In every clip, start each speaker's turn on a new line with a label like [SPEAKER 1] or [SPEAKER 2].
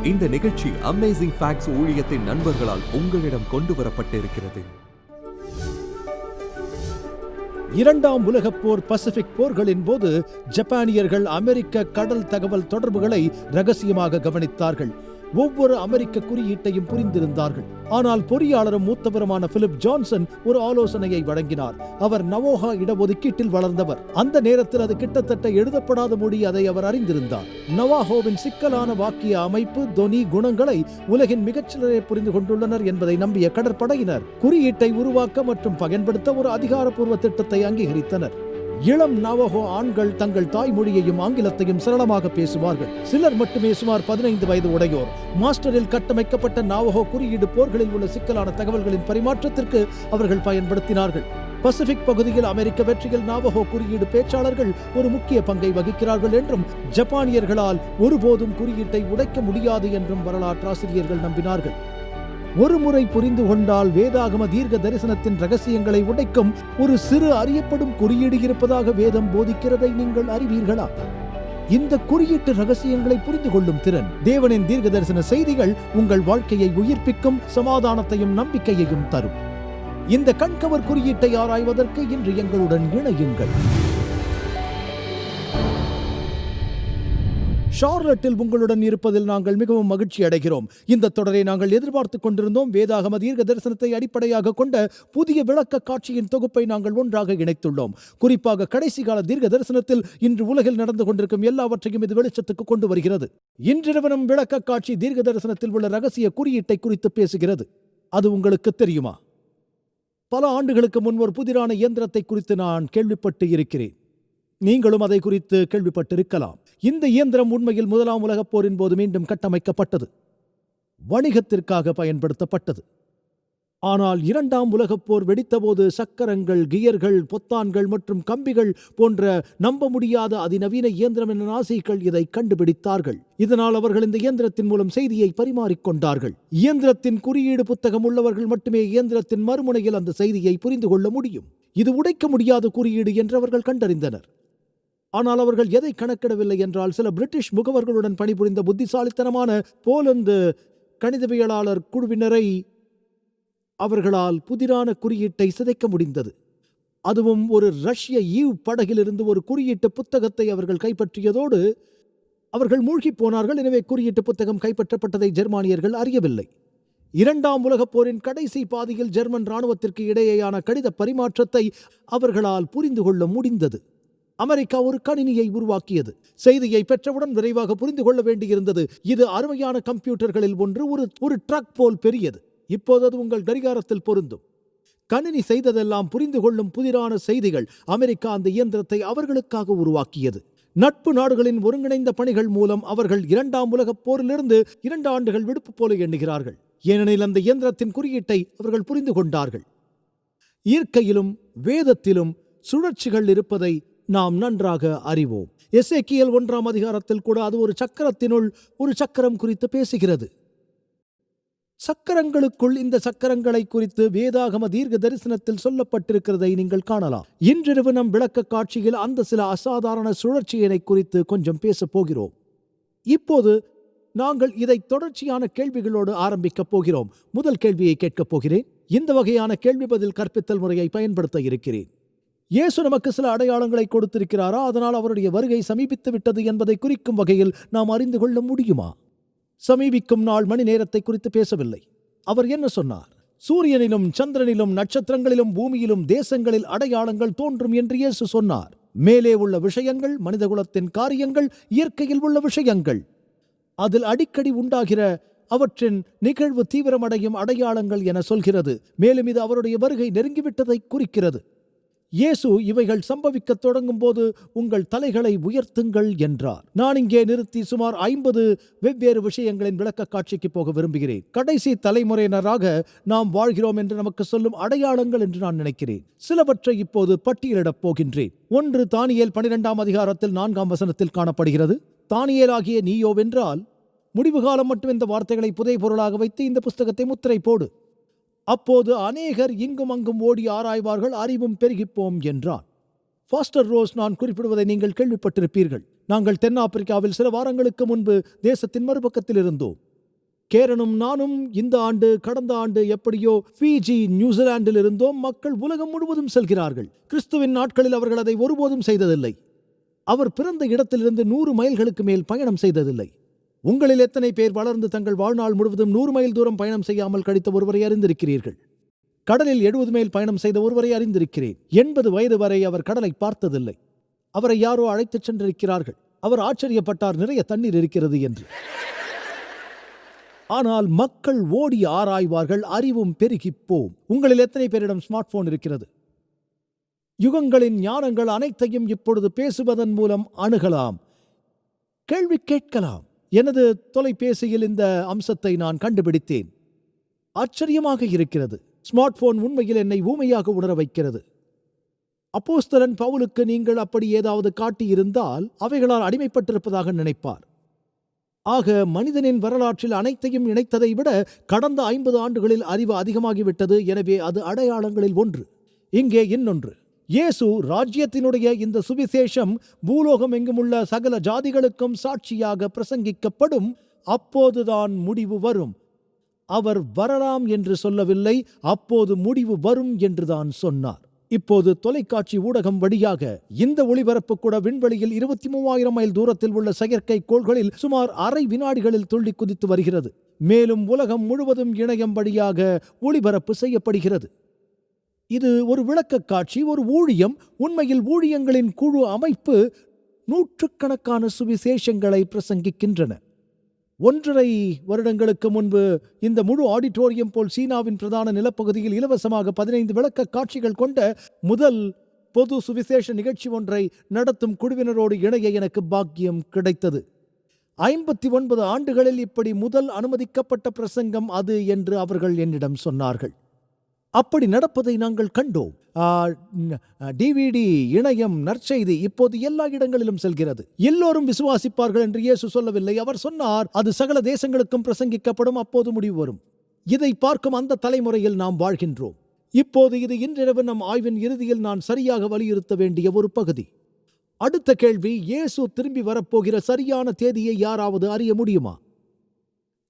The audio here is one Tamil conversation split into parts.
[SPEAKER 1] இந்த நிகழ்ச்சி அமேசிங் ஃபேக்ட்ஸ் ஊழியத்தின் நண்பர்களால் உங்களிடம் கொண்டு வரப்பட்டிருக்கிறது.
[SPEAKER 2] இரண்டாம் உலகப் போர் பசிபிக் போர்களின் போது ஜப்பானியர்கள் அமெரிக்க கடல் தகவல் தொடர்புகளை ரகசியமாக கவனித்தார்கள். ஒவ்வொரு அமெரிக்க குறியீட்டையும் புரிந்திருந்தார்கள். ஆனால் பொறியாளரும் மூத்தவருமான பிலிப் ஜான்சன் ஒரு ஆலோசனையை வழங்கினார். அவர் நவோஹா இடஒதுக்கீட்டில் வளர்ந்தவர். அந்த நேரத்தில் அது கிட்டத்தட்ட எழுதப்படாத மொழி, அதை அவர் அறிந்திருந்தார். நவாஹோவின் சிக்கலான வாக்கிய அமைப்பு, தொனி, குணங்களை உலகின் மிகச்சிலரே புரிந்து கொண்டுள்ளனர் என்பதை நம்பிய கடற்படையினர் குறியீட்டை உருவாக்க மற்றும் பயன்படுத்த ஒரு அதிகாரப்பூர்வ திட்டத்தை அங்கீகரித்தனர். இளம் நவாஹோ ஆண்கள் தங்கள் தாய்மொழியையும் ஆங்கிலத்தையும் சரளமாக பேசுவார்கள். சிலர் மட்டுமே சுமார் 15 வயது உடையோர். மாஸ்டரில் கட்டமைக்கப்பட்ட நவாஹோ குறியீடு போர்களில் உள்ள சிக்கலான தகவல்களின் பரிமாற்றத்திற்கு அவர்கள் பயன்படுத்தினார்கள். பசிபிக் பகுதியில் அமெரிக்க வெற்றியில் நவாஹோ குறியீடு பேச்சாளர்கள் ஒரு முக்கிய பங்கை வகிக்கிறார்கள் என்றும் ஜப்பானியர்களால் ஒருபோதும் குறியீட்டை உடைக்க முடியாது என்றும் வரலாற்றாசிரியர்கள் நம்பினார்கள். ஒரு முறை புரிந்து கொண்டால் வேதாகம தீர்க்க தரிசனத்தின் ரகசியங்களை உடைக்கும் ஒரு சிறு அறியப்படும் குறியீடு இருப்பதாக வேதம் போதிக்கிறதை நீங்கள் அறிவீர்களா? இந்த குறியீட்டு ரகசியங்களை புரிந்து கொள்ளும் திறன், தேவனின் தீர்க்க தரிசன செய்திகள் உங்கள் வாழ்க்கையை உயிர்ப்பிக்கும், சமாதானத்தையும் நம்பிக்கையையும் தரும். இந்த கண்கவர் குறியீட்டை ஆராய்வதற்கு இன்று எங்களுடன் இணையுங்கள். ஷார்லட்டில் உங்களுடன் இருப்பதில் நாங்கள் மிகவும் மகிழ்ச்சி அடைகிறோம். இந்த தொடரை நாங்கள் எதிர்பார்த்துக் கொண்டிருந்தோம். வேதாகம தீர்க்க தரிசனத்தை அடிப்படையாக கொண்ட புதிய விளக்க காட்சியின் தொகுப்பை நாங்கள் ஒன்றாக இணைத்துள்ளோம். குறிப்பாக கடைசி கால தீர்க்க தரிசனத்தில் இன்று உலகில் நடந்து கொண்டிருக்கும் எல்லாவற்றையும் இது வெளிச்சத்துக்கு கொண்டு வருகிறது. இன்றிரவனும் விளக்க காட்சி தீர்க்க தரிசனத்தில் உள்ள ரகசிய குறியீட்டை குறித்து பேசுகிறது. அது உங்களுக்கு தெரியுமா? பல ஆண்டுகளுக்கு முன் ஒரு புதிரான இயந்திரத்தை குறித்து நான் கேள்விப்பட்டு இருக்கிறேன். நீங்களும் அதை குறித்து கேள்விப்பட்டிருக்கலாம். இந்த இயந்திரம் உண்மையில் முதலாம் உலகப் போரின் போது மீண்டும் கட்டமைக்கப்பட்டது, வணிகத்திற்காக பயன்படுத்தப்பட்டது. ஆனால் இரண்டாம் உலகப் போர் வெடித்தபோது சக்கரங்கள், கியர்கள், பொத்தான்கள் மற்றும் கம்பிகள் போன்ற நம்ப முடியாத அதிநவீன இயந்திரம் என நாசிகள் இதை கண்டுபிடித்தார்கள். இதனால் அவர்கள் இந்த இயந்திரத்தின் மூலம் செய்தியை பரிமாறிக்கொண்டார்கள். இயந்திரத்தின் குறியீடு புத்தகம் உள்ளவர்கள் மட்டுமே இயந்திரத்தின் மறுமுனையில் அந்த செய்தியை புரிந்து கொள்ள முடியும். இது உடைக்க முடியாத குறியீடு என்று அவர்கள் கண்டறிந்தனர். ஆனால் அவர்கள் எதை கணக்கிடவில்லை என்றால், சில பிரிட்டிஷ் முகவர்களுடன் பணிபுரிந்த புத்திசாலித்தனமான போலந்து கணிதவியலாளர் குழுவினரை அவர்களால் புதிரான குறியீட்டை சிதைக்க முடிந்தது. அதுவும் ஒரு ரஷ்ய ஈவ் படகிலிருந்து ஒரு குறியீட்டு புத்தகத்தை அவர்கள் கைப்பற்றியதோடு அவர்கள் மூழ்கி போனார்கள். எனவே குறியீட்டு புத்தகம் கைப்பற்றப்பட்டதை ஜெர்மானியர்கள் அறியவில்லை. இரண்டாம் உலகப் போரின் கடைசி பாதியில் ஜெர்மன் இராணுவத்திற்கு இடையேயான கடித பரிமாற்றத்தை அவர்களால் புரிந்து கொள்ள முடிந்தது. அமெரிக்கா ஒரு கணினியை உருவாக்கியது. செய்தியை பெற்றவுடன் விரைவாக புரிந்து கொள்ள வேண்டியிருந்தது. இது அருமையான கம்ப்யூட்டர்களில் ஒன்று, ஒரு ட்ரக் போல் பெரியது. இப்போது அது உங்கள் கடிகாரத்தில் பொருந்தும். கணினி செய்ததெல்லாம் புரிந்து கொள்ளும் புதிரான செய்திகள். அமெரிக்கா அந்த இயந்திரத்தை அவர்களுக்காக உருவாக்கியது. நட்பு நாடுகளின் ஒருங்கிணைந்த பணிகள் மூலம் அவர்கள் இரண்டாம் உலகப் போரிலிருந்து 2 ஆண்டுகள் விடுப்பு போல எண்ணுகிறார்கள். ஏனெனில் அந்த இயந்திரத்தின் குறியீட்டை அவர்கள் புரிந்து கொண்டார்கள். இயற்கையிலும் வேதத்திலும் சுழற்சிகள் இருப்பதை நாம் நன்றாக அறிவோம். எசேக்கியேல் 1ஆம் அதிகாரத்தில் கூட அது ஒரு சக்கரத்தினுள் ஒரு சக்கரம் குறித்து பேசுகிறது. சக்கரங்களுக்குள் இந்த சக்கரங்களை குறித்து வேதாகம தீர்க்க தரிசனத்தில் சொல்லப்பட்டிருக்கிறதை நீங்கள் காணலாம். இன்றிரவு நம் விளக்க காட்சியில் அந்த சில அசாதாரண சுழற்சியினை குறித்து கொஞ்சம் பேசப் போகிறோம். இப்போது நாங்கள் இதை தொடர்ச்சியான கேள்விகளோடு ஆரம்பிக்கப் போகிறோம். முதல் கேள்வியை கேட்கப் போகிறேன். இந்த வகையான கேள்வி பதில் கற்பித்தல் முறையை பயன்படுத்த இருக்கிறேன். இயேசு நமக்கு சில அடையாளங்களை கொடுத்திருக்கிறாரா? அதனால் அவருடைய வருகை சமீபித்து விட்டது என்பதை குறிக்கும் வகையில் நாம் அறிந்து கொள்ள முடியுமா? சமீபிக்கும் நாள், மணி நேரத்தை குறித்து பேசவில்லை. அவர் என்ன சொன்னார்? சூரியனிலும் சந்திரனிலும் நட்சத்திரங்களிலும் பூமியிலும் தேசங்களில் அடையாளங்கள் தோன்றும் என்று இயேசு சொன்னார். மேலே உள்ள விஷயங்கள் மனிதகுலத்தின் காரியங்கள், இயற்கையில் உள்ள விஷயங்கள், அதில் அடிக்கடி உண்டாகிற அவற்றின் நிகழ்வு தீவிரமடையும் அடையாளங்கள் என சொல்கிறது. மேலும் இது அவருடைய வருகை நெருங்கிவிட்டதை குறிக்கிறது. இயேசு இவைகள் சம்பவிக்க தொடங்கும் போது உங்கள் தலைகளை உயர்த்துங்கள் என்றார். நான் இங்கே நிறுத்தி சுமார் 50 வெவ்வேறு விஷயங்களின் விளக்க காட்சிக்கு போக விரும்புகிறேன். கடைசி தலைமுறையினராக நாம் வாழ்கிறோம் என்று நமக்கு சொல்லும் அடையாளங்கள் என்று நான் நினைக்கிறேன். சிலவற்றை இப்போது பட்டியலிடப் போகின்றேன். ஒன்று தானியேல் 12ஆம் அதிகாரத்தில் 4ஆம் வசனத்தில் காணப்படுகிறது. தானியேலாகிய நீயோவென்றால் முடிவு காலம் மட்டும் இந்த வார்த்தைகளை புதை பொருளாக வைத்து இந்த புஸ்தகத்தை முத்திரை போடு. அப்போது அநேகர் இங்கும் அங்கும் ஓடி ஆராய்வார்கள், அறிவும் பெருகிப்போம் என்றான். ஃபாஸ்டர் ரோஸ் நான் குறிப்பிடுவதை நீங்கள் கேள்விப்பட்டிருப்பீர்கள். நாங்கள் தென்னாப்பிரிக்காவில் சில வாரங்களுக்கு முன்பு தேசத்தின் மறுபக்கத்தில் இருந்தோம். கேரனும் நானும் இந்த ஆண்டு கடந்த ஆண்டு எப்படியோ ஃபிஜி நியூசிலாந்தில் இருந்தோம். மக்கள் உலகம் முழுவதும் செல்கிறார்கள். கிறிஸ்துவின் நாட்களில் அவர்கள் அதை ஒருபோதும் செய்ததில்லை. அவர் பிறந்த இடத்திலிருந்து 100 மைல்களுக்கு மேல் பயணம் செய்ததில்லை. உங்களில் எத்தனை பேர் வளர்ந்து தங்கள் வாழ்நாள் முழுவதும் 100 மைல் தூரம் பயணம் செய்யாமல் கழித்த ஒருவரை அறிந்திருக்கிறீர்கள்? கடலில் 70 மைல் பயணம் செய்த ஒருவரை அறிந்திருக்கிறேன். 80 வயது வரை அவர் கடலை பார்த்ததில்லை. அவரை யாரோ அழைத்துச் சென்றிருக்கிறார்கள். அவர் ஆச்சரியப்பட்டார், நிறைய தண்ணீர் இருக்கிறது என்று. ஆனால் மக்கள் ஓடி ஆராய்வார்கள், அறிவும் பெருகிப் போம். உங்களில் எத்தனை பேரிடம் ஸ்மார்ட் போன் இருக்கிறது? யுகங்களின் ஞானங்கள் அனைத்தையும் இப்பொழுது பேசுவதன் மூலம் அணுகலாம், கேள்வி கேட்கலாம். எனது தொலைபேசியில் இந்த அம்சத்தை நான் கண்டுபிடித்தேன். ஆச்சரியமாக இருக்கிறது. ஸ்மார்ட் போன் உண்மையில் என்னை ஊமையாக உணர வைக்கிறது. அப்போஸ்தலன் பவுலுக்கு நீங்கள் அப்படி ஏதாவது காட்டியிருந்தால் அவைகளால் அடிமைப்பட்டிருப்பதாக நினைப்பார். ஆக மனிதனின் வரலாற்றில் அனைத்தையும் இணைத்ததை விட கடந்த 50 ஆண்டுகளில் அறிவு அதிகமாகிவிட்டது. எனவே அது அடையாளங்களில் ஒன்று. இங்கே இன்னொன்று. இயேசு ராஜ்யத்தினுடைய இந்த சுவிசேஷம் பூலோகம் எங்குமுள்ள சகல ஜாதிகளுக்கும் சாட்சியாக பிரசங்கிக்கப்படும். அப்போதுதான் முடிவு வரும். அவர் வரலாம் என்று சொல்லவில்லை, அப்போது முடிவு வரும் என்றுதான் சொன்னார். இப்போது தொலைக்காட்சி ஊடகம் வழியாக இந்த ஒளிபரப்பு கூட விண்வெளியில் 23,000 மைல் தூரத்தில் உள்ள செயற்கை கோள்களில் சுமார் அரை வினாடிகளில் துள்ளி குதித்து வருகிறது. மேலும் உலகம் முழுவதும் இணையம் வழியாக ஒளிபரப்பு செய்யப்படுகிறது. இது ஒரு விளக்க காட்சி, ஒரு ஊழியம். உண்மையில் ஊழியங்களின் குழு அமைப்பு நூற்றுக்கணக்கான சுவிசேஷங்களை பிரசங்கிக்கின்றன. 1.5 வருடங்களுக்கு முன்பு இந்த முழு ஆடிட்டோரியம் போல் சீனாவின் பிரதான நிலப்பகுதியில் இலவசமாக 15 விளக்க காட்சிகள் கொண்ட முதல் பொது சுவிசேஷ நிகழ்ச்சி ஒன்றை நடத்தும் குழுவினரோடு இணைய எனக்கு பாக்கியம் கிடைத்தது. 59 ஆண்டுகளில் இப்படி முதல் அனுமதிக்கப்பட்ட பிரசங்கம் அது என்று அவர்கள் என்னிடம் சொன்னார்கள். அப்படி நடப்பதை நாங்கள் கண்டோம். டிவிடி, இணையம், நற்செய்தி இப்போது எல்லா இடங்களிலும் செல்கிறது. எல்லோரும் விசுவாசிப்பார்கள் என்று இயேசு சொல்லவில்லை. அவர் சொன்னார், அது சகல தேசங்களுக்கும் பிரசங்கிக்கப்படும், அப்போது முடிவு வரும். இதை பார்க்கும் அந்த தலைமுறையில் நாம் வாழ்கின்றோம். இப்போது இது இன்றிரவு நம் ஆய்வின் இறுதியில் நான் சரியாக வலியுறுத்த வேண்டிய ஒரு பகுதி. அடுத்த கேள்வி, இயேசு திரும்பி வரப்போகிற சரியான தேதியை யாராவது அறிய முடியுமா?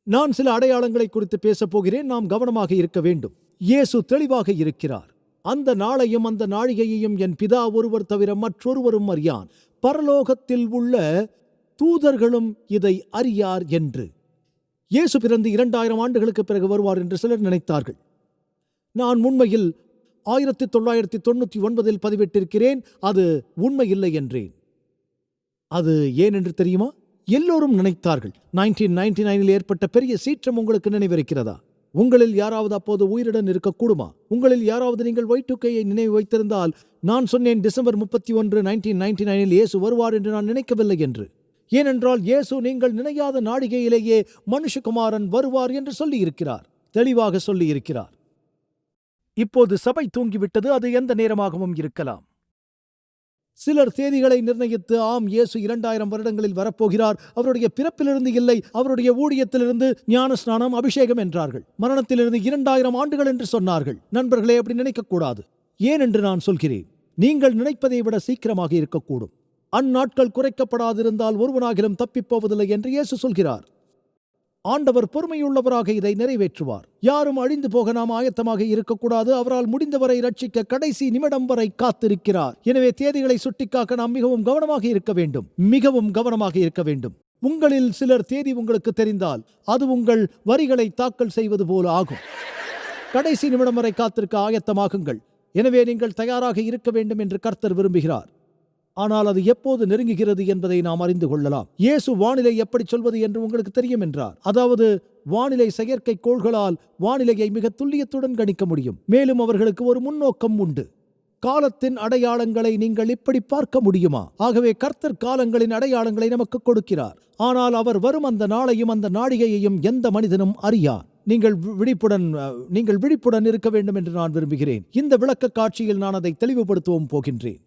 [SPEAKER 2] நான் சில அடையாளங்களை குறித்து பேசப் போகிறேன். நாம் கவனமாக இருக்க வேண்டும். இயேசு தெளிவாக இருக்கிறார். அந்த நாளையும் அந்த நாழிகையையும் என் பிதா ஒருவர் தவிர மற்றொருவரும் அறியான், பரலோகத்தில் உள்ள தூதர்களும் இதை அறியார் என்று. இயேசு பிறந்து 2000 ஆண்டுகளுக்கு பிறகு வருவார் என்று சிலர் நினைத்தார்கள். நான் உண்மையில் 1999 பதிவிட்டிருக்கிறேன், அது உண்மையில்லை என்றேன். அது ஏன் என்று தெரியுமா? எல்லோரும் நினைத்தார்கள். 1999 ஏற்பட்ட பெரிய சீற்றம் உங்களுக்கு நினைவிருக்கிறதா? உங்களில் யாராவது அப்போது உயிருடன் இருக்கக்கூடுமா? உங்களில் யாராவது நீங்கள் Y2K-ஐ நினைவு வைத்திருந்தால், நான் சொன்னேன் டிசம்பர் 31, 1999 இயேசு வருவார் என்று நான் நினைக்கவில்லை என்று. ஏனென்றால் இயேசு நீங்கள் நினையாத நாழிகையிலேயே மனுஷகுமாரன் வருவார் என்று சொல்லியிருக்கிறார், தெளிவாக சொல்லியிருக்கிறார். இப்போது சபை தூங்கிவிட்டது. அது எந்த நேரமாகவும் இருக்கலாம். சிலர் தேதிகளை நிர்ணயித்து, ஆம், இயேசு 2000 வருடங்களில் வரப்போகிறார், அவருடைய பிறப்பிலிருந்து இல்லை, அவருடைய ஊழியத்திலிருந்து ஞான ஸ்நானம், அபிஷேகம் என்றார்கள். மரணத்திலிருந்து 2000 ஆண்டுகள் என்று சொன்னார்கள். நண்பர்களே, அப்படி நினைக்கக்கூடாது. ஏன் என்று நான் சொல்கிறேன். நீங்கள் நினைப்பதை விட சீக்கிரமாக இருக்கக்கூடும். அந்நாட்கள் குறைக்கப்படாதிருந்தால் ஒருவனாகிலும் தப்பிப்போவதில்லை என்று இயேசு சொல்கிறார். ஆண்டவர் பொறுமையுள்ளவராக இதை நிறைவேற்றுவார். யாரும் அழிந்து போக நாம் ஆயத்தமாக இருக்கக்கூடாது. அவரால் முடிந்தவரை ரட்சிக்க கடைசி நிமிடம் வரை காத்திருக்கிறார். எனவே தேதிகளை சுட்டிக்காக்க நாம் மிகவும் கவனமாக இருக்க வேண்டும், மிகவும் கவனமாக இருக்க வேண்டும். உங்களில் சிலர் தேதி உங்களுக்கு தெரிந்தால் அது உங்கள் வரிகளை தாக்கல் செய்வது போல ஆகும். கடைசி நிமிடம் வரை காத்திருக்க ஆயத்தமாகுங்கள். எனவே நீங்கள் தயாராக இருக்க வேண்டும் என்று கர்த்தர் விரும்புகிறார். ஆனால் அது எப்போது நெருங்குகிறது என்பதை நாம் அறிந்து கொள்ளலாம். இயேசு வானிலை எப்படி சொல்வது என்று உங்களுக்கு தெரியும் என்றார். அதாவது வானிலை செயற்கை கோள்களால் வானிலையை மிக துல்லியத்துடன் கணிக்க முடியும். மேலும் அவர்களுக்கு ஒரு முன்னோக்கம் உண்டு. காலத்தின் அடையாளங்களை நீங்கள் இப்படி பார்க்க முடியுமா? ஆகவே கர்த்தர் காலங்களின் அடையாளங்களை நமக்கு கொடுக்கிறார். ஆனால் அவர் வரும் அந்த நாளையும் அந்த நாழிகையையும் எந்த மனிதனும் அறியார். நீங்கள் விழிப்புடன் இருக்க வேண்டும் என்று நான் விரும்புகிறேன். இந்த விளக்க காட்சியில் நான் அதை தெளிவுபடுத்தவும் போகின்றேன்.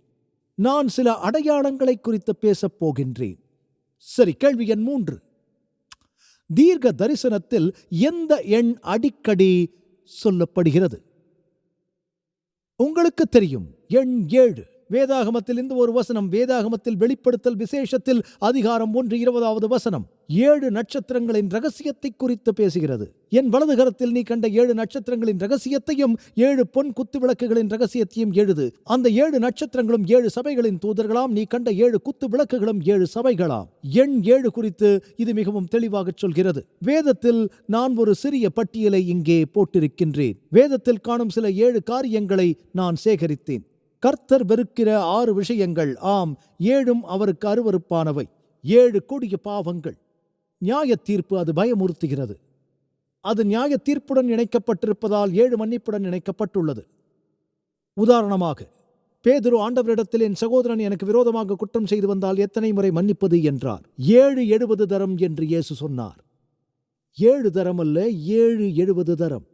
[SPEAKER 2] நான் சில அடையாளங்களை குறித்து பேசப் போகின்றேன். சரி, கேள்வி எண் 3. தீர்க்க தரிசனத்தில் எந்த எண் அடிக்கடி சொல்லப்படுகிறது? உங்களுக்கு தெரியும், எண் 7. வேதாகமத்தில் இந்த ஒரு வசனம், வேதாகமத்தில் வெளிப்படுத்தல் விசேஷத்தில் அதிகாரம் 1:20 வசனம் 7 நட்சத்திரங்களின் ரகசியத்தை குறித்து பேசுகிறது. என் வலது கரத்தில் நீ கண்ட 7 நட்சத்திரங்களின் ரகசியத்தையும் 7 பொன் குத்து விளக்குகளின் ரகசியத்தையும் எழுது. அந்த 7 நட்சத்திரங்களும் 7 சபைகளின் தூதர்களாம். நீ கண்ட 7 குத்து விளக்குகளும் 7 சபைகளாம். எண் 7 குறித்து இது மிகவும் தெளிவாக சொல்கிறது. வேதத்தில் நான் ஒரு சிறிய பட்டியலை இங்கே போட்டிருக்கின்றேன். வேதத்தில் காணும் சில 7 காரியங்களை நான் சேகரித்தேன். கர்த்தர் வெறுக்கிற 6 விஷயங்கள், ஆம் 7ம் அவருக்கு அருவருப்பானவை. 7 கொடிய பாவங்கள். நியாய தீர்ப்பு அது பயமுறுத்துகிறது. அது நியாய தீர்ப்புடன் இணைக்கப்பட்டிருப்பதால் 7 மன்னிப்புடன் இணைக்கப்பட்டுள்ளது. உதாரணமாக, பேதுரு ஆண்டவரிடத்தில் என் சகோதரன் எனக்கு விரோதமாக குற்றம் செய்து வந்தால் எத்தனை முறை மன்னிப்பது என்றார். 7 70 தரம் என்று இயேசு சொன்னார். 7 தரம் அல்ல, 7 70 தரம்.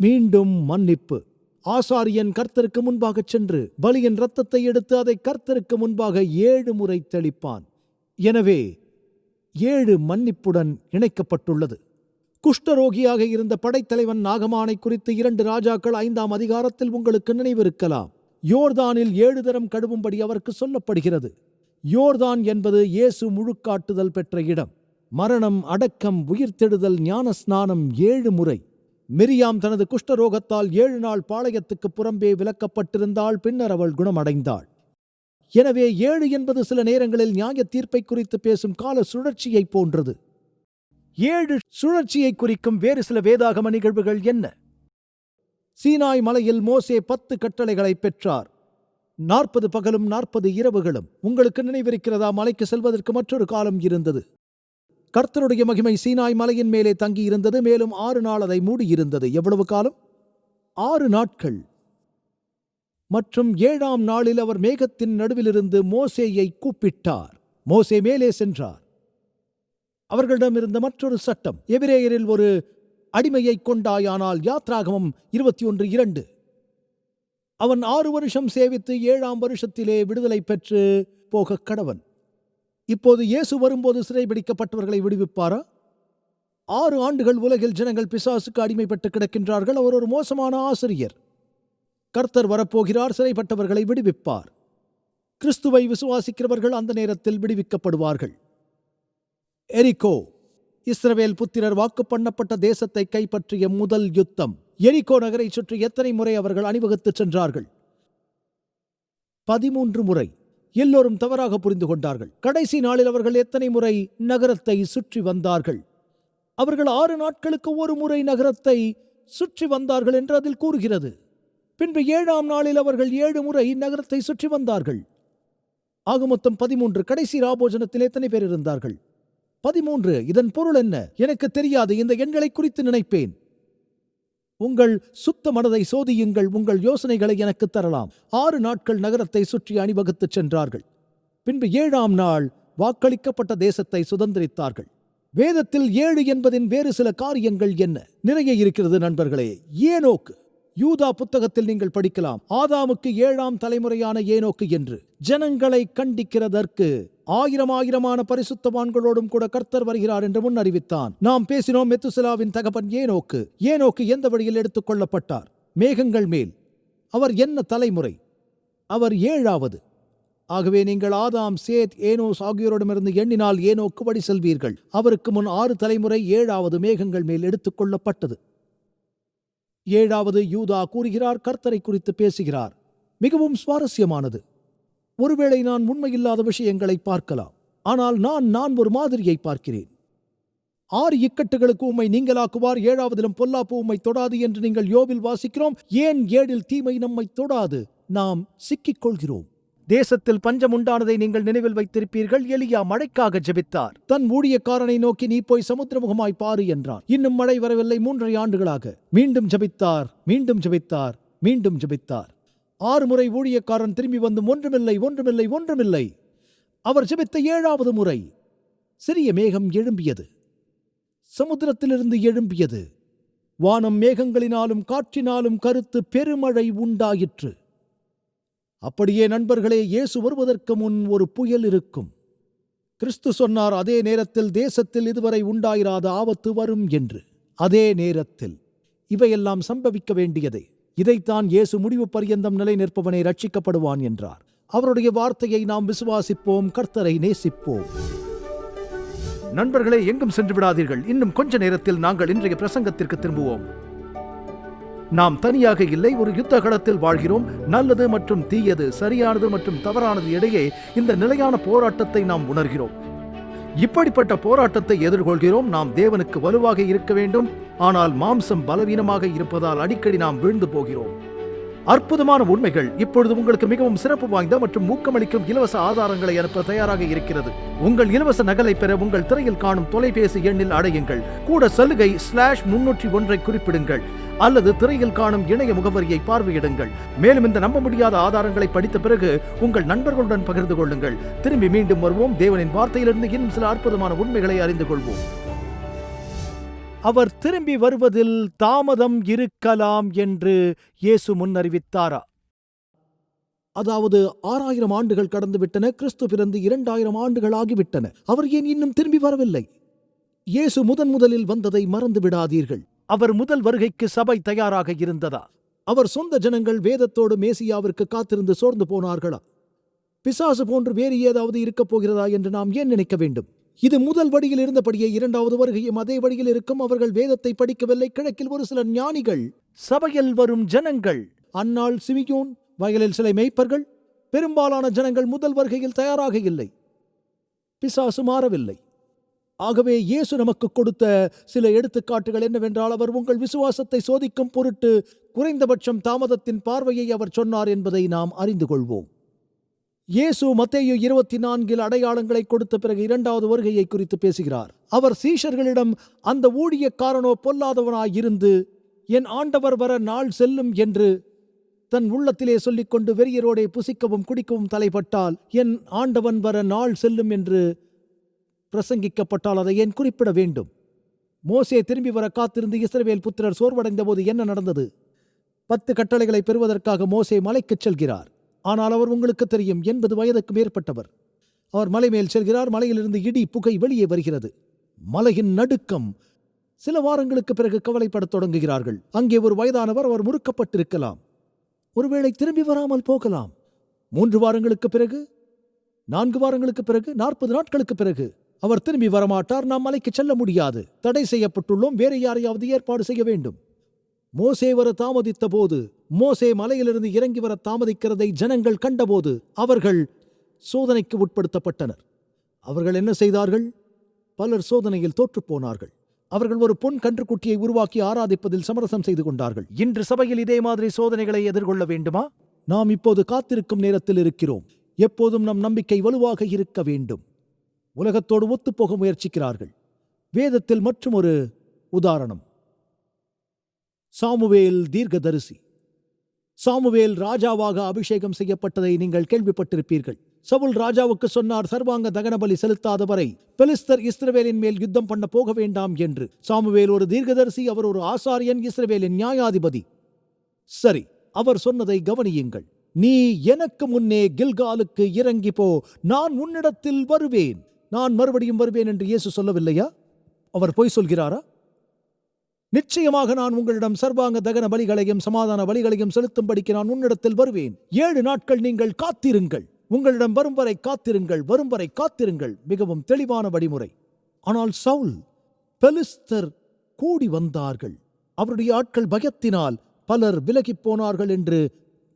[SPEAKER 2] மீண்டும் மன்னிப்பு. ஆசாரியன் கர்த்தருக்கு முன்பாக சென்று பலியின் இரத்தத்தை எடுத்து அதை கர்த்தருக்கு முன்பாக 7 முறை தெளிப்பான். எனவே 7 மன்னிப்புடன் இணைக்கப்பட்டுள்ளது. குஷ்டரோகியாக இருந்த படைத்தலைவன் நாகமானை குறித்து 2 ராஜாக்கள் 5ஆம் அதிகாரத்தில் உங்களுக்கு நினைவிருக்கலாம். யோர்தானில் 7 தரம் கழுவும்படி அவருக்கு சொல்லப்படுகிறது. யோர்தான் என்பது இயேசு முழுக்காட்டுதல் பெற்ற இடம். மரணம், அடக்கம், உயிர்த்தெழுதல், ஞான ஸ்நானம் 7 முறை. மிரியாம் தனது குஷ்டரோகத்தால் 7 நாள் பாளையத்துக்கு புறம்பே விலக்கப்பட்டிருந்தாள். பின்னர் அவள் குணமடைந்தாள். எனவே 7 என்பது சில நேரங்களில் நியாய தீர்ப்பை குறித்து பேசும் கால சுழற்சியை போன்றது. 7 சுழற்சியை குறிக்கும் வேறு சில வேதாகம நிகழ்வுகள் என்ன? சீனாய் மலையில் மோசே 10 கட்டளைகளை பெற்றார். 40 பகலும் 40 இரவுகளும். உங்களுக்கு நினைவிருக்கிறதா? மலைக்கு செல்வதற்கு மற்றொரு காலம் இருந்தது. கர்த்தருடைய மகிமை சீனாய் மலையின் மேலே தங்கி இருந்தது. மேலும் 6 நாள் அதை மூடியிருந்தது. எவ்வளவு காலம்? 6 நாட்கள். மற்றும் 7ஆம் நாளில் அவர் மேகத்தின் நடுவிலிருந்து மோசேயை கூப்பிட்டார். மோசே மேலே சென்றார். அவர்களிடம் இருந்த மற்றொரு சட்டம். எபிரேயரில் ஒரு அடிமையை கொண்டாயானால் யாத்ராகமம் 21:2 அவன் 6 வருஷம் சேவித்து 7ஆம் வருஷத்திலே விடுதலை பெற்று போக கடவன். இப்போது இயேசு வரும்போது சிறைபிடிக்கப்பட்டவர்களை விடுவிப்பாரா? 6 ஆண்டுகள் உலகில் ஜனங்கள் பிசாசுக்கு அடிமைப்பட்டு கிடக்கின்றார்கள். அவர் ஒரு மோசமான ஆசிரியர். கர்த்தர் வரப்போகிறார், சிறைப்பட்டவர்களை விடுவிப்பார். கிறிஸ்துவை விசுவாசிக்கிறவர்கள் அந்த நேரத்தில் விடுவிக்கப்படுவார்கள். எரிகோ. இஸ்ரவேல் புத்திரர் வாக்கு பண்ணப்பட்ட தேசத்தை கைப்பற்றிய முதல் யுத்தம். எரிகோ நகரை சுற்றி எத்தனை முறை அவர்கள் அணிவகுத்து சென்றார்கள்? 13 முறை. எல்லோரும் தவறாக புரிந்து கொண்டார்கள். கடைசி நாளில் அவர்கள் எத்தனை முறை நகரத்தை சுற்றி வந்தார்கள்? அவர்கள் 6 நாட்களுக்கு ஒரு முறை நகரத்தை சுற்றி வந்தார்கள் என்று அதில் கூறுகிறது. பின்பு 7ஆம் நாளில் அவர்கள் 7 முறை நகரத்தை சுற்றி வந்தார்கள். ஆக மொத்தம் 13. கடைசி ராபோஜனத்தில் எத்தனை பேர் இருந்தார்கள்? 13. இதன் பொருள் என்ன? எனக்கு தெரியாது. இந்த எண்களை குறித்து நினைப்பேன். உங்கள் சுத்த மனதை சோதியுங்கள். உங்கள் யோசனைகளை எனக்கு தரலாம். 6 நாட்கள் நகரத்தை சுற்றி அணிவகுத்து சென்றார்கள். பின்பு 7ஆம் நாள் வாக்களிக்கப்பட்ட தேசத்தை சுதந்திரித்தார்கள். வேதத்தில் 7 என்பதின் வேறு சில காரியங்கள் என்ன? நிறைய இருக்கிறது நண்பர்களே. ஏனோக்கு. யூதா புத்தகத்தில் நீங்கள் படிக்கலாம். ஆதாமுக்கு 7ஆம் தலைமுறையான ஏனோக்கு என்று. ஜனங்களை கண்டிக்கிறதற்கு 1000 பரிசுத்தவான்களோடும் கூட கர்த்தர் வருகிறார் என்று முன் அறிவித்தான். நாம் பேசினோம். மெத்துசலாவின் தகப்பன் ஏனோக்கு. ஏனோக்கு எந்த வழியில் எடுத்துக் கொள்ளப்பட்டார்? மேகங்கள் மேல். அவர் என்ன தலைமுறை? அவர் 7ஆவது. ஆகவே நீங்கள் ஆதாம், சேத், ஏனோஸ் ஆகியோரிடமிருந்து எண்ணினால் ஏனோக்கு வழி செல்வீர்கள். அவருக்கு முன் 6 தலைமுறை 7ஆவது மேகங்கள் மேல் எடுத்துக் கொள்ளப்பட்டது. 7ஆவது யூதா கூறுகிறார். கர்த்தரை குறித்து பேசுகிறார். மிகவும் சுவாரஸ்யமானது. ஒருவேளை நான் உண்மையில்லாத விஷயங்களை பார்க்கலாம். ஆனால் நான் ஒரு மாதிரியை பார்க்கிறேன். 6 இக்கட்டுகளுக்கு உம்மை நீங்களாக்குவார், 7ஆவதிலும் பொல்லாப்பு உம்மை தொடாது என்று நீங்கள் யோபில் வாசிக்கிறோம். ஏன் 7இல் தீமை நம்மை தொடாது? நாம் சிக்கிக் கொள்கிறோம். தேசத்தில் பஞ்சம் உண்டானதை நீங்கள் நினைவில் வைத்திருப்பீர்கள். எலியா மழைக்காக ஜெபித்தார். தன் ஊழியக்காரனை நோக்கி, நீ போய் சமுத்திரமுகமாய் பாரு என்றார். இன்னும் மழை வரவில்லை. 3.5 ஆண்டுகளாக. மீண்டும் ஜெபித்தார், மீண்டும் ஜெபித்தார், மீண்டும் ஜெபித்தார். 6 முறை ஊழியக்காரன் திரும்பி வந்து ஒன்றுமில்லை. அவர் ஜெபித்த 7ஆவது முறை சிறிய மேகம் எழும்பியது. சமுத்திரத்திலிருந்து எழும்பியது. வானம் மேகங்களினாலும் காற்றினாலும் கருத்து பெருமழை உண்டாயிற்று. அப்படியே நண்பர்களே, இயேசு வருவதற்கு முன் ஒரு புயல் இருக்கும். கிறிஸ்து சொன்னார், அதே நேரத்தில் தேசத்தில் இதுவரை உண்டாயிராத ஆபத்து வரும் என்று. அதே நேரத்தில் இவையெல்லாம் சம்பவிக்க வேண்டியதே. இதைத்தான் இயேசு முடிவு பரியந்தம் நிலை நிற்பவனே ரட்சிக்கப்படுவான் என்றார். அவருடைய வார்த்தையை நாம் விசுவாசிப்போம், கர்த்தரை நேசிப்போம். நண்பர்களே, எங்கும் சென்று விடாதீர்கள். இன்னும் கொஞ்ச நேரத்தில் நாங்கள் இன்றைய பிரசங்கத்திற்கு திரும்புவோம். நாம் தனியாக இல்லை, ஒரு யுத்த களத்தில் வாழ்கிறோம். நல்லது மற்றும் தீயது, சரியானது மற்றும் தவறானது இடையே இந்த நிலையான போராட்டத்தை நாம் உணர்கிறோம். இப்படிப்பட்ட போராட்டத்தை எதிர்கொள்கிறோம். நாம் தேவனுக்கு வலுவாக இருக்க வேண்டும். ஆனால் மாம்சம் பலவீனமாக இருப்பதால் அடிக்கடி நாம் வீழ்ந்து போகிறோம். அற்புதமான உண்மைகள் இப்பொழுது உங்களுக்கு மிகவும் சிறப்பு வாய்ந்த மற்றும் ஊக்கமளிக்கும் இலவச ஆதாரங்களை அனுப்ப தயாராக இருக்கிறது. உங்கள் இலவச நகலை பெற உங்கள் திரையில் காணும் தொலைபேசி எண்ணில் அடையுங்கள். கூட சலுகை /301 குறிப்பிடுங்கள் அல்லது திரையில் காணும் இணைய முகவரியை பார்வையிடுங்கள். மேலும் இந்த நம்ப முடியாத ஆதாரங்களை படித்த பிறகு உங்கள் நண்பர்களுடன் பகிர்ந்து கொள்ளுங்கள். திரும்பி மீண்டும் வருவோம். தேவனின் வார்த்தையிலிருந்து இன்னும் சில அற்புதமான உண்மைகளை அறிந்து கொள்வோம். அவர் திரும்பி வருவதில் தாமதம் இருக்கலாம் என்று இயேசு முன்னறிவித்தாரா? அதாவது 6000 ஆண்டுகள் கடந்துவிட்டன. கிறிஸ்து பிறந்து 2000 ஆண்டுகள் ஆகிவிட்டன. அவர் ஏன் இன்னும் திரும்பி வரவில்லை? இயேசு முதலில் வந்ததை மறந்து விடாதீர்கள். அவர் முதல் வருகைக்கு சபை தயாராக இருந்ததா? அவர் சொந்த ஜனங்கள் வேதத்தோடு மேசியாவிற்கு காத்திருந்து சோர்ந்து போனார்களா? பிசாசு போன்று வேறு ஏதாவது இருக்கப் போகிறதா என்று நாம் ஏன் நினைக்க வேண்டும்? இது முதல் வழியில் இருந்தபடியே இரண்டாவது வருகையும் அதே வழியில் இருக்கும். அவர்கள் வேதத்தை படிக்கவில்லை. கிழக்கில் ஒரு சில ஞானிகள், சபையில் வரும் ஜனங்கள், அன்னாள் சிமியோன், வயலில் சில மேய்ப்பர்கள். பெரும்பாலான ஜனங்கள் முதல் வருகையில் தயாராக இல்லை. பிசாசு மாறவில்லை. ஆகவே இயேசு நமக்கு கொடுத்த சில எடுத்துக்காட்டுகள் என்னவென்றால், அவர் உங்கள் விசுவாசத்தை சோதிக்கும் பொருட்டு குறைந்தபட்சம் தாமதத்தின் பார்வையை அவர் சொன்னார் என்பதை நாம் அறிந்து கொள்வோம். இயேசு மத்தேயு 24 அடையாளங்களை கொடுத்த பிறகு இரண்டாவது வருகையை குறித்து பேசுகிறார். அவர் சீஷர்களிடம், அந்த ஊழியக்காரனோ பொல்லாதவனாயிருந்து என் ஆண்டவர் வர நாள் செல்லும் என்று தன் உள்ளத்திலே சொல்லிக்கொண்டு வெறியரோடே புசிக்கவும் குடிக்கவும் தலைப்பட்டால், என் ஆண்டவன் வர நாள் செல்லும் என்று பிரசங்கிக்கப்பட்டால் அதை ஏன் குறிப்பிட வேண்டும்? மோசே திரும்பி வர காத்திருந்து இஸ்ரவேல் புத்திரர் சோர்வடைந்த போது என்ன நடந்தது? 10 கட்டளைகளை பெறுவதற்காக மோசே மலைக்குச் செல்கிறார். ஆனால் அவர், உங்களுக்கு தெரியும், 80 வயதுக்கு மேற்பட்டவர். அவர் மலை மேல் செல்கிறார். மலையிலிருந்து இடி புகை வெளியே வருகிறது. மலையின் நடுக்கம். சில வாரங்களுக்கு பிறகு கவலைப்படத் தொடங்குகிறார்கள். அங்கே ஒரு வயதானவர், அவர் முறுக்கப்பட்டிருக்கலாம். ஒருவேளை திரும்பி வராமல் போகலாம். 3 வாரங்களுக்கு பிறகு, 4 வாரங்களுக்கு பிறகு, 40 நாட்களுக்கு பிறகு அவர் திரும்பி வரமாட்டார். நாம் மலைக்கு செல்ல முடியாது, தடை செய்யப்பட்டுள்ளோம். வேறு யாரையாவது ஏற்பாடு செய்ய வேண்டும். மோசே வர தாமதித்த போது, மோசே மலையிலிருந்து இறங்கி வர தாமதிக்கிறதை ஜனங்கள் கண்டபோது அவர்கள் சோதனைக்கு உட்படுத்தப்பட்டனர். அவர்கள் என்ன செய்தார்கள்? பலர் சோதனையில் தோற்றுப்போனார்கள். அவர்கள் ஒரு பொன் கன்றுக்குட்டியை உருவாக்கி ஆராதிப்பதில் சமரசம் செய்து கொண்டார்கள். இன்று சபையில் இதே மாதிரி சோதனைகளை எதிர்கொள்ள வேண்டுமா? நாம் இப்போது காத்திருக்கும் நேரத்தில் இருக்கிறோம். எப்போதும் நம் நம்பிக்கை வலுவாக இருக்க வேண்டும். உலகத்தோடு ஒத்துப்போக முயற்சிக்கிறார்கள். வேதத்தில் மற்றும் ஒரு உதாரணம், சாமுவேல் தீர்க்கதரிசி. சாமுவேல் ராஜாவாக அபிஷேகம் செய்யப்பட்டதை நீங்கள் கேள்விப்பட்டிருப்பீர்கள். சவுல் ராஜாவுக்கு சொன்னார், சர்வாங்க தகனபலி செலுத்தாதவரை பெலிஸ்தர் இஸ்ரவேலின் மேல் யுத்தம் பண்ண போக வேண்டாம் என்று. சாமுவேல் ஒரு தீர்க்கதரிசி, அவர் ஒரு ஆசாரியன், இஸ்ரவேலின் நியாயாதிபதி. சரி, அவர் சொன்னதை கவனியுங்கள். நீ எனக்கு முன்னே கில்காலுக்கு இறங்கி போ, நான் உன்னிடத்தில் வருவேன், நான் மறுபடியும் வருவேன் என்று இயேசு சொல்லவில்லையா? அவர் பொய் சொல்கிறாரா? நிச்சயமாக நான் உங்களிடம் சர்வாங்க தகன பலிகளையும் சமாதான பலிகளையும் செலுத்தும்படிக்கு நான் உன்னிடத்தில் வருவேன். 7 நாட்கள் நீங்கள் காத்திருங்கள். உங்களிடம் வரும் வரை காத்திருங்கள், வரும் வரை காத்திருங்கள். மிகவும் தெளிவான வழிமுறை. ஆனால் சவுல், பெலிஸ்தர் கூடி வந்தார்கள். அவருடைய ஆட்கள் பயத்தினால் பலர் விலகிப் போனார்கள் என்று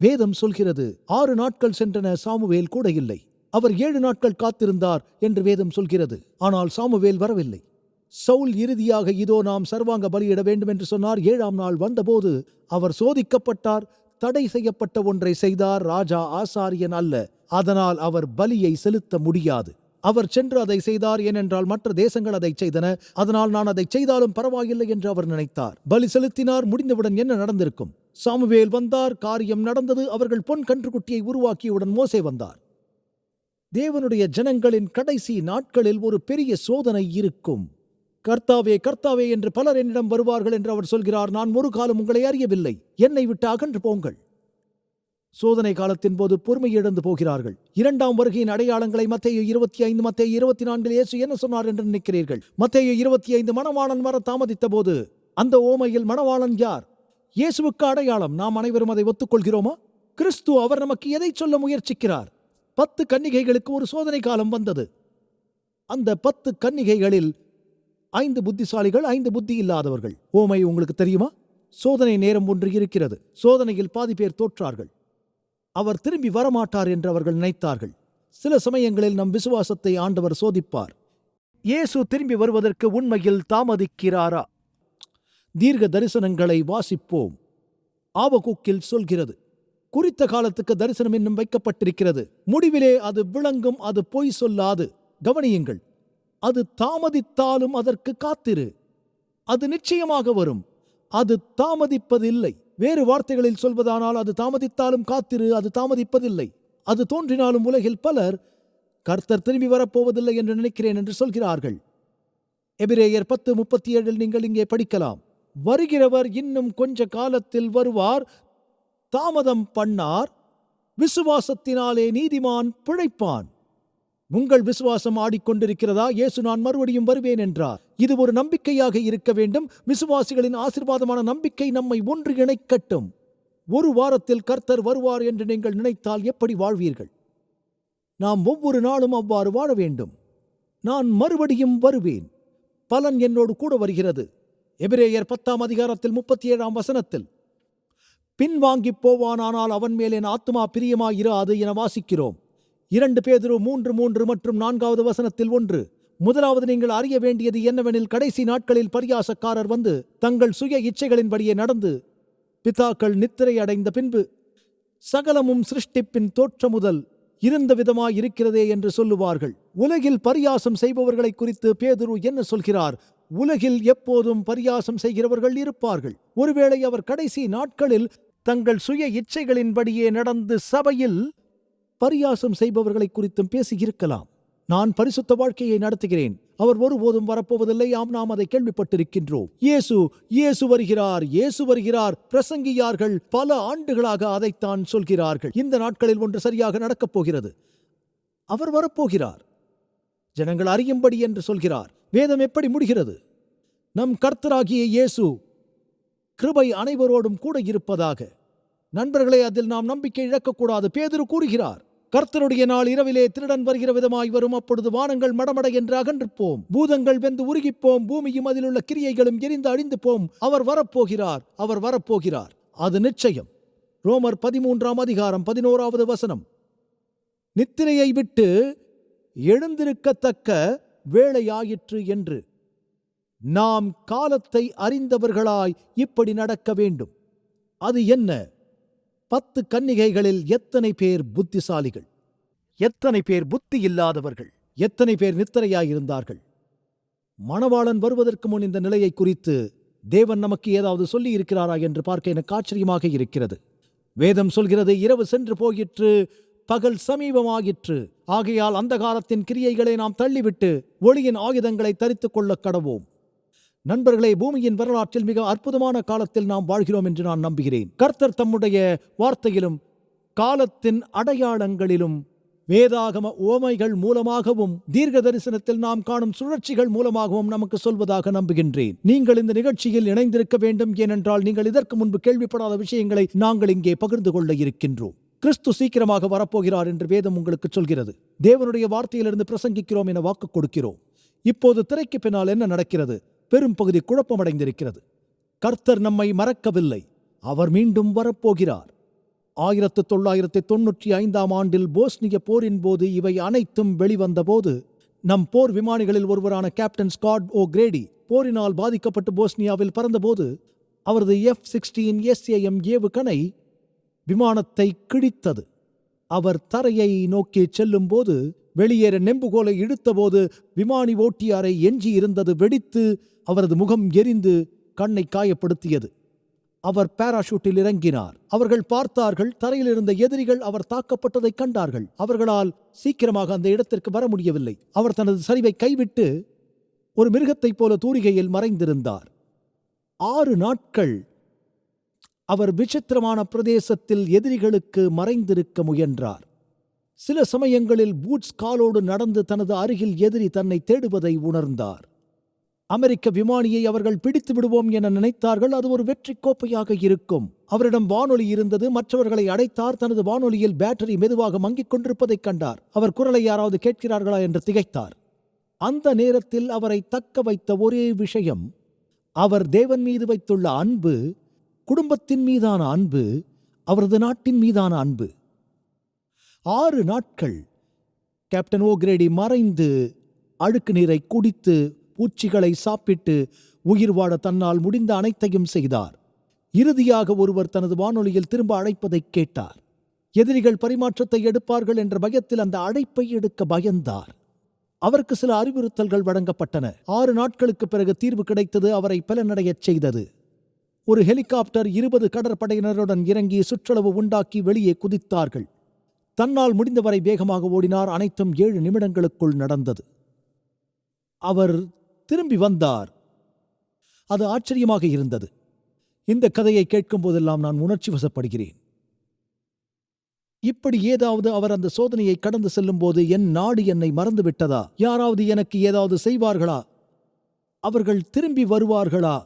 [SPEAKER 2] வேதம் சொல்கிறது. 6 நாட்கள் சென்றன, சாமுவேல் கூட இல்லை. அவர் 7 நாட்கள் காத்திருந்தார் என்று வேதம் சொல்கிறது. ஆனால் சாமுவேல் வரவில்லை. சவுல் இறுதியாக, இதோ நாம் சர்வாங்க பலியிட வேண்டும் என்று சொன்னார். 7ஆம் நாள் வந்தபோது அவர் சோதிக்கப்பட்டார். தடை செய்யப்பட்ட ஒன்றை செய்தார். ராஜா ஆசாரியன் அல்ல, அதனால் அவர் பலியை செலுத்த முடியாது. அவர் சென்று அதை செய்தார். ஏனென்றால் மற்ற தேசங்கள் அதை செய்தன, அதனால் நான் அதை செய்தாலும் பரவாயில்லை என்று அவர் நினைத்தார். பலி செலுத்தினார். முடிந்தவுடன் என்ன நடந்திருக்கும்? சாமுவேல் வந்தார், காரியம் நடந்தது. அவர்கள் பொன் கன்றுக்குட்டியை உருவாக்கியவுடன் மோசே வந்தார். தேவனுடைய ஜனங்களின் கடைசி நாட்களில் ஒரு பெரிய சோதனை இருக்கும். கர்த்தாவே, கர்த்தாவே என்று பலர் என்னிடம் வருவார்கள் என்று அவர் சொல்கிறார். நான் ஒரு காலம் உங்களை அறியவில்லை, என்னை விட்டு அகன்று போங்கள். சோதனை காலத்தின் போது பொறுமை இழந்து போகிறார்கள். 2ஆம் வருகையின் அடையாளங்களை மத்தேயு 25, மத்தேயு 24 இயேசு என்ன சொன்னார் என்று நினைக்கிறீர்கள்? மத்தேயு 25, மணவாளன் வர தாமதித்த போது அந்த ஓமையில் மணவாளன் யார்? இயேசுவுக்கு அடையாளம் நாம் அனைவரும் அதை ஒத்துக்கொள்கிறோமா? கிறிஸ்து அவர் நமக்கு எதை சொல்ல முயற்சிக்கிறார்? 10 கன்னிகைகளுக்கு ஒரு சோதனை காலம் வந்தது. அந்த 10 கன்னிகைகளில் 5 புத்திசாலிகள், 5 புத்தி இல்லாதவர்கள். ஓமை உங்களுக்கு தெரியுமா? சோதனை நேரம் ஒன்று இருக்கிறது. சோதனையில் பாதி பேர் தோற்றார்கள். அவர் திரும்பி வரமாட்டார் என்று அவர்கள் நினைத்தார்கள். சில சமயங்களில் நம் விசுவாசத்தை ஆண்டவர் சோதிப்பார். இயேசு திரும்பி வருவதற்கு உண்மையில் தாமதிக்கிறாரா? தீர்க்க தரிசனங்களை வாசிப்போம். ஆபகுக்கில் சொல்கிறது, குறித்த காலத்துக்கு தரிசனம் இன்னும் வைக்கப்பட்டிருக்கிறது. முடிவிலே அது விளங்கும், அது பொய் சொல்லாது. கவனியுங்கள், அது தாமதித்தாலும் அதற்கு காத்திரு. அது நிச்சயமாக வரும். அது தாமதிப்பதில்லை. வேறு வார்த்தைகளில் சொல்வதானால், அது தாமதித்தாலும் காத்திரு, அது தாமதிப்பதில்லை. அது தோன்றினாலும் உலகில் பலர் கர்த்தர் திரும்பி வரப்போவதில்லை என்று நினைக்கிறேன் என்று சொல்கிறார்கள். எபிரேயர் 10:37 நீங்கள் இங்கே படிக்கலாம். வருகிறவர் இன்னும் கொஞ்ச காலத்தில் வருவார், தாமதம் பண்ணார், விசுவாசத்தினாலே நீதிமான் பிழைப்பான். உங்கள் விசுவாசம் ஆடிக்கொண்டிருக்கிறதா? இயேசு நான் மறுபடியும் வருவேன் என்றார். இது ஒரு நம்பிக்கையாக இருக்க வேண்டும். விசுவாசிகளின் ஆசீர்வாதமான நம்பிக்கை நம்மை ஒன்று இணைக்கட்டும். ஒரு வாரத்தில் கர்த்தர் வருவார் என்று நீங்கள் நினைத்தால் எப்படி வாழ்வீர்கள்? நாம் ஒவ்வொரு நாளும் அவ்வாறு வாழ வேண்டும். நான் மறுபடியும் வருவேன், பலன் என்னோடு கூட வருகிறது. எபிரேயர் 10:37 பின்வாங்கி போவானானால் அவன் மேல் என் ஆத்துமா பிரியமாயிராது என வாசிக்கிறோம். 2 பேதுரு 3:3 மற்றும் 4 1. முதலாவது நீங்கள் அறிய வேண்டியது என்னவெனில், கடைசி நாட்களில் பரியாசக்காரர் வந்து தங்கள் சுய இச்சைகளின்படியே நடந்து பிதாக்கள் நித்திரை அடைந்த பின்பு சகலமும் சிருஷ்டிப்பின் தோற்ற முதல் இருந்த விதமாயிருக்கிறதே என்று சொல்லுவார்கள். உலகில் பரியாசம் செய்பவர்களை குறித்து பேதுரு என்ன சொல்கிறார்? உலகில் எப்போதும் பரியாசம் செய்கிறவர்கள் இருப்பார்கள். ஒருவேளை அவர் கடைசி நாட்களில் தங்கள் சுய இச்சைகளின்படியே நடந்து சபையில் பரியாசம் செய்பவர்களை குறித்தும் பேசியிருக்கலாம். நான் பரிசுத்த வாழ்க்கையை நடத்துகிறேன், அவர் ஒருபோதும் வரப்போவதில்லை, நாம் அதை கேள்விப்பட்டிருக்கின்றோம். இயேசு வருகிறார், இயேசு வருகிறார். பிரசங்கியார்கள் பல ஆண்டுகளாக அதைத்தான் சொல்கிறார்கள். இந்த நாட்களில் ஒன்று சரியாக நடக்கப் போகிறது. அவர் வரப்போகிறார், ஜனங்கள் அறியும்படி என்று சொல்கிறார். வேதம் எப்படி முடிகிறது? நம் கர்த்தராகிய இயேசு கிருபை அனைவரோடும் கூட இருப்பதாக. நண்பர்களே, அதில் நாம் நம்பிக்கை இழக்கக்கூடாது. பேதுரு கூறுகிறார், கர்த்தருடைய நாள் இரவிலே திருடன் வருகிற விதமாய் வரும். அப்பொழுது வானங்கள் மடமட என்று அகன்றுப்போம், பூதங்கள் வெந்து உருகிப்போம், பூமியும் அதிலுள்ள கிரியைகளும் எரிந்து அழிந்து போம். அவர் வரப்போகிறார், அவர் வரப்போகிறார், அது நிச்சயம். ரோமர் 13:11 நித்திரையை விட்டு எழுந்திருக்கத்தக்க வேளையாயிற்று என்று நாம் காலத்தை அறிந்தவர்களாய் இப்படி நடக்க வேண்டும். அது என்ன? 10 கன்னிகைகளில் எத்தனை பேர் புத்திசாலிகள்? எத்தனை பேர் புத்தி இல்லாதவர்கள்? எத்தனை பேர் நித்திரையாயிருந்தார்கள்? மணவாளன் வருவதற்கு முன் இந்த நிலையை குறித்து தேவன் நமக்கு ஏதாவது சொல்லி இருக்கிறாரா என்று பார்க்க எனக்கு ஆச்சரியமாக இருக்கிறது. வேதம் சொல்கிறது, இரவு சென்று போயிற்று, பகல் சமீபமாயிற்று. ஆகையால் அந்த காலத்தின் கிரியைகளை நாம் தள்ளிவிட்டு ஒளியின் ஆயுதங்களை தரித்துக் கொள்ள கடவோம். நண்பர்களே, பூமியின் வரலாற்றில் மிக அற்புதமான காலத்தில் நாம் வாழ்கிறோம் என்று நான் நம்புகிறேன். கர்த்தர் தம்முடைய வார்த்தையிலும் காலத்தின் அடையாளங்களிலும் வேதாகம உவமைகள் மூலமாகவும் தீர்க்க தரிசனத்தில் நாம் காணும் சுழற்சிகள் மூலமாகவும் நமக்கு சொல்வதாக நம்புகின்றேன். நீங்கள் இந்த நிகழ்ச்சியில் இணைந்திருக்க வேண்டும். ஏனென்றால் நீங்கள் இதற்கு முன்பு கேள்விப்படாத விஷயங்களை நாங்கள் இங்கே பகிர்ந்து கொள்ள இருக்கின்றோம். கிறிஸ்து சீக்கிரமாக வரப்போகிறார் என்று வேதம் உங்களுக்கு சொல்கிறது. தேவனுடைய வார்த்தையிலிருந்து பிரசங்கிக்கிறோம் என வாக்கு கொடுக்கிறோம். இப்போது திரைக்கு பின்னால் என்ன நடக்கிறது? பெரும் பகுதி குழப்பமடைந்திருக்கிறது. கர்த்தர் நம்மை மறக்கவில்லை, அவர் மீண்டும் வரப்போகிறார். 1995 போஸ்னிய போரின் போது இவை அனைத்தும் வெளிவந்தபோது நம் போர் விமானிகளில் ஒருவரான கேப்டன் ஸ்காட் ஓ கிரேடி போரினால் பாதிக்கப்பட்டு போஸ்னியாவில் பறந்தபோது அவரது F-16 SAM ஏவுகணை விமானத்தை கிழித்தது. அவர் தரையை நோக்கி செல்லும் போது வெளியேற நெம்புகோலை இழுத்தபோது விமானி ஓட்டியாரை எஞ்சி இருந்தது வெடித்து அவரது முகம் எரிந்து கண்ணை காயப்படுத்தியது. அவர் பாராஷூட்டில் இறங்கினார். அவர்கள் பார்த்தார்கள், தரையில் இருந்த எதிரிகள் அவர் தாக்கப்பட்டதை கண்டார்கள். அவர்களால் சீக்கிரமாக அந்த இடத்திற்கு வர முடியவில்லை. அவர் தனது சரிவை கைவிட்டு ஒரு மிருகத்தைப் போல தூரிகையில் மறைந்திருந்தார். 6 நாட்கள் அவர் விசித்திரமான பிரதேசத்தில் எதிரிகளுக்கு மறைந்திருக்க முயன்றார். சில சமயங்களில் பூட்ஸ் காலோடு நடந்து தனது அருகில் எதிரி தன்னை தேடுவதை உணர்ந்தார். அமெரிக்க விமானியை அவர்கள் பிடித்து விடுவோம் என நினைத்தார்கள். அது ஒரு வெற்றி கோப்பையாக இருக்கும். அவரிடம் வானொலி இருந்தது. மற்றவர்களை அடைத்தார். தனது வானொலியில் பேட்டரி மெதுவாக மங்கிக் கொண்டிருப்பதைக் கண்டார். அவர் குரலை யாராவது கேட்கிறார்களா என்று திகைத்தார். அந்த நேரத்தில் அவரை தக்க வைத்த ஒரே விஷயம், அவர் தேவன் மீது வைத்துள்ள அன்பு, குடும்பத்தின் மீதான அன்பு, அவரது நாட்டின் மீதான அன்பு. 6 நாட்கள் கேப்டன் ஓகிரேடி மறைந்து அழுக்கு நீரை குடித்து பூச்சிகளை சாப்பிட்டு உயிர் வாழ தன்னால் முடிந்த அனைத்தையும் செய்தார். இறுதியாக ஒருவர் தனது வானொலியில் திரும்ப அழைப்பதை கேட்டார். எதிரிகள் பரிமாற்றத்தை எடுப்பார்கள் என்ற பயத்தில் அந்த அழைப்பை எடுக்க பயந்தார். அவருக்கு சில அறிவுறுத்தல்கள் வழங்கப்பட்டன. 6 நாட்களுக்கு பிறகு தீர்வு கிடைத்தது. அவரை பலனடையச் செய்தது. ஒரு ஹெலிகாப்டர் 20 கடற்படையினருடன் இறங்கி சுற்றளவு உண்டாக்கி வெளியே குதித்தார்கள். தன்னால் முடிந்தவரை வேகமாக ஓடினார். அனைத்தும் 7 நிமிடங்களுக்குள் நடந்தது. அவர் திரும்பி வந்தார். அது ஆச்சரியமாக இருந்தது. இந்த கதையை கேட்கும் போதெல்லாம் நான் உணர்ச்சி வசப்படுகிறேன். இப்படி ஏதாவது அவர் அந்த சோதனையை கடந்து செல்லும் போது என் நாடு என்னை மறந்துவிட்டதா? யாராவது எனக்கு ஏதாவது செய்வார்களா? அவர்கள் திரும்பி வருவார்களா?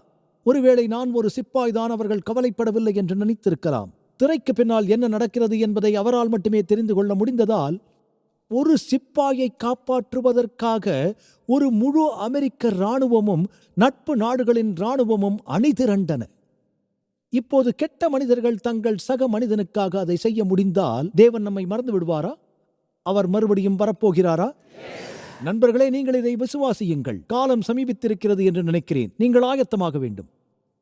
[SPEAKER 2] ஒருவேளை நான் ஒரு சிப்பாய்தான், அவர்கள் கவலைப்படவில்லை என்று நினைத்திருக்கலாம். திரைக்கு பின்னால் என்ன நடக்கிறது என்பதை அவரால் மட்டுமே தெரிந்து கொள்ள முடிந்ததால் ஒரு சிப்பாயை காப்பாற்றுவதற்காக ஒரு முழு அமெரிக்க இராணுவமும் நட்பு நாடுகளின் இராணுவமும் அணிதிரண்டன. இப்போது கெட்ட மனிதர்கள் தங்கள் சக மனிதனுக்காக அதை செய்ய முடிந்தால் தேவன் நம்மை மறந்து விடுவாரா? அவர் மறுபடியும் வரப்போகிறாரா? நண்பர்களே, நீங்கள் இதை விசுவாசியுங்கள். காலம் சமீபித்திருக்கிறது என்று நினைக்கிறேன். நீங்கள் ஆயத்தமாக வேண்டும்.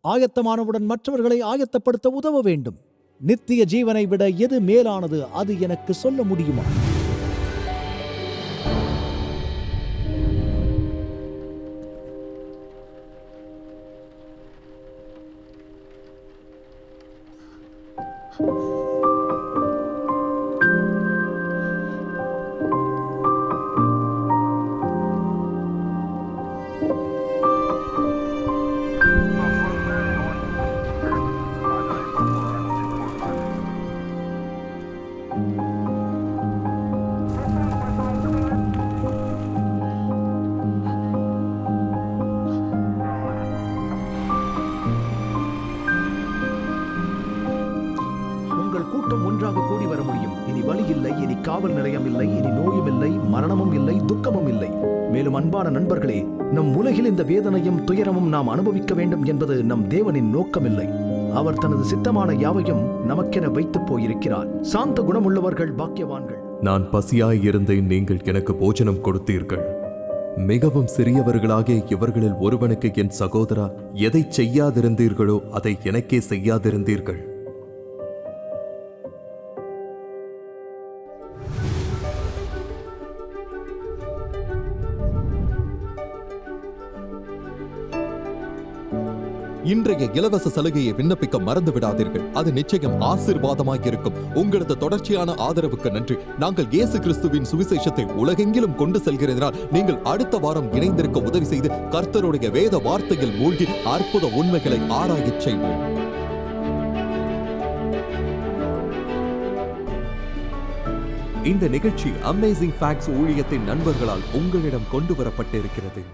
[SPEAKER 2] ஆயத்தமானவுடன் மற்றவர்களை ஆயத்தப்படுத்த உதவ வேண்டும். நித்திய ஜீவனை விட எது மேலானது? அது எனக்கு சொல்ல முடியுமா? கூட்டம் ஒன்றாக கூடி வர முடியும். இனி வலி இல்லை, இனி காவல் நிலையம் இல்லை, இனி நோயும் இல்லை, மரணமும் இல்லை, துக்கமும் இல்லை. மேலும் அன்பான நண்பர்களே, நம் உலகில் இந்த வேதனையும் துயரமும் நாம் அனுபவிக்க வேண்டும் என்பது நம் தேவனின் நோக்கமில்லை. அவர் தனது சித்தமான யாவையும் நமக்கென வைத்துப் போயிருக்கிறார். சாந்த குணமுள்ளவர்கள் பாக்கியவான்கள்.
[SPEAKER 1] நான் பசியாயிருந்தேன், நீங்கள் எனக்கு போஜனம் கொடுத்தீர்கள். மிகவும் சிறியவர்களாகிய இவர்களில் ஒருவனுக்கு, என் சகோதரா, எதை செய்யாதிருந்தீர்களோ அதை எனக்கே செய்யாதிருந்தீர்கள். இன்றைய இலவச சலுகையை விண்ணப்பிக்க மறந்து விடாதீர்கள். அது நிச்சயம் ஆசீர்வாதமாக இருக்கும். உங்களது தொடர்ச்சியான ஆதரவுக்கு நன்றி. நாங்கள் இயேசு கிறிஸ்துவின் சுவிசேஷத்தை உலகெங்கிலும் கொண்டு செல்கிறதனால் நீங்கள் அடுத்த வாரம் இணைந்திருக்க உதவி செய்து கர்த்தருடைய வேத வார்த்தையில் மூழ்கி அற்புத உண்மைகளை ஆராயச் செய்வோம். இந்த நிகழ்ச்சி அமேசிங் ஃபேக்ட்ஸ் ஊழியத்தின் நண்பர்களால் உங்களிடம் கொண்டு வரப்பட்டிருக்கிறது.